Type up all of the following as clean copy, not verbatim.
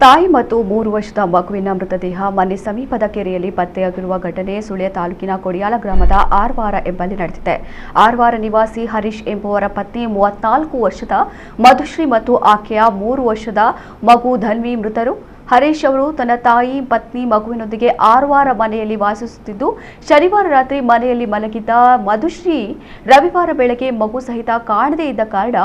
ತಾಯಿ ಮತ್ತು 3 ವರ್ಷದ ಮಗುವಿನ ಮೃತದೇಹ ಮನೆ ಸಮೀಪದ ಕೆರೆಯಲ್ಲಿ ಪತ್ತೆಯಾಗಿರುವ ಘಟನೆ ಸುಳ್ಯ ತಾಲೂಕಿನ ಕೊಡಿಯಾಲ ಗ್ರಾಮದ ಆರ್ವಾರ ಎಂಬಲ್ಲಿ ನಡೆದಿದೆ. ಆರ್ವಾರ ನಿವಾಸಿ ಹರೀಶ್ ಎಂಬುವರ ಪತ್ನಿ 34 ವರ್ಷದ ಮಧುಶ್ರೀ ಮತ್ತು ಆಕೆಯ 3 ವರ್ಷದ ಮಗು ಧನ್ವಿ ಮೃತರು. ಹರೀಶ್ ಅವರು ತನ್ನ ತಾಯಿ, ಪತ್ನಿ, ಮಗುವಿನೊಂದಿಗೆ ಆರ್ವಾರ ಮನೆಯಲ್ಲಿ ವಾಸಿಸುತ್ತಿದ್ದು, ಶನಿವಾರ ರಾತ್ರಿ ಮನೆಯಲ್ಲಿ ಮಲಗಿದ್ದ ಮಧುಶ್ರೀ ರವಿವಾರ ಬೆಳಗ್ಗೆ ಮಗು ಸಹಿತ ಕಾಣದೇ ಇದ್ದ ಕಾರಣ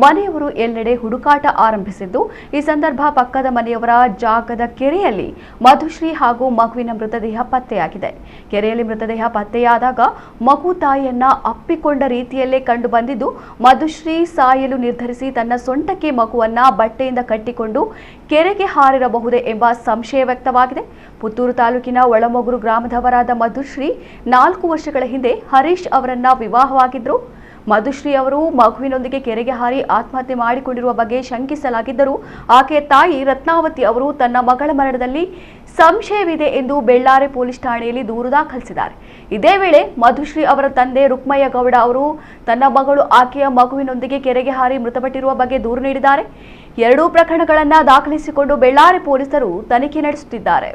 ಮನೆಯವರು ಎಲ್ಲೆಡೆ ಹುಡುಕಾಟ ಆರಂಭಿಸಿದ್ದು, ಈ ಸಂದರ್ಭ ಪಕ್ಕದ ಮನೆಯವರ ಜಾಗದ ಕೆರೆಯಲ್ಲಿ ಮಧುಶ್ರೀ ಹಾಗೂ ಮಗುವಿನ ಮೃತದೇಹ ಪತ್ತೆಯಾಗಿದೆ. ಕೆರೆಯಲ್ಲಿ ಮೃತದೇಹ ಪತ್ತೆಯಾದಾಗ ಮಗು ತಾಯಿಯನ್ನ ಅಪ್ಪಿಕೊಂಡ ರೀತಿಯಲ್ಲೇ ಕಂಡು ಬಂದಿದ್ದು, ಮಧುಶ್ರೀ ಸಾಯಲು ನಿರ್ಧರಿಸಿ ತನ್ನ ಸೊಂಟಕ್ಕೆ ಮಗುವನ್ನ ಬಟ್ಟೆಯಿಂದ ಕಟ್ಟಿಕೊಂಡು ಕೆರೆಗೆ ಹಾರಿರಬಹುದು ಎಂಬ ಸಂಶಯ ವ್ಯಕ್ತವಾಗಿದೆ. ಪುತ್ತೂರು ತಾಲೂಕಿನ ಒಳಮೊಗರು ಗ್ರಾಮದವರಾದ ಮಧುಶ್ರೀ 4 ವರ್ಷಗಳ ಹಿಂದೆ ಹರೀಶ್ ಅವರನ್ನ ವಿವಾಹವಾಗಿದ್ರು. ಮಧುಶ್ರೀ ಅವರು ಮಗುವಿನೊಂದಿಗೆ ಕೆರೆಗೆ ಹಾರಿ ಆತ್ಮಹತ್ಯೆ ಮಾಡಿಕೊಂಡಿರುವ ಬಗ್ಗೆ ಶಂಕಿಸಲಾಗಿದ್ದರು. ಆಕೆಯ ತಾಯಿ ರತ್ನಾವತಿ ಅವರು ತನ್ನ ಮಗಳ ಮರಣದಲ್ಲಿ ಸಂಶಯವಿದೆ ಎಂದು ಬೆಳ್ಳಾರೆ ಪೊಲೀಸ್ ಠಾಣೆಯಲ್ಲಿ ದೂರು ದಾಖಲಿಸಿದ್ದಾರೆ. ಇದೇ ವೇಳೆ ಮಧುಶ್ರೀ ಅವರ ತಂದೆ ರುಕ್ಮಯ್ಯ ಗೌಡ ಅವರು ತನ್ನ ಮಗಳು ಆಕೆಯ ಮಗುವಿನೊಂದಿಗೆ ಕೆರೆಗೆ ಹಾರಿ ಮೃತಪಟ್ಟಿರುವ ಬಗ್ಗೆ ದೂರು ನೀಡಿದ್ದಾರೆ. ಎರಡೂ ಪ್ರಕರಣಗಳನ್ನು ದಾಖಲಿಸಿಕೊಂಡು ಬೆಳ್ಳಾರೆ ಪೊಲೀಸರು ತನಿಖೆ ನಡೆಸುತ್ತಿದ್ದಾರೆ.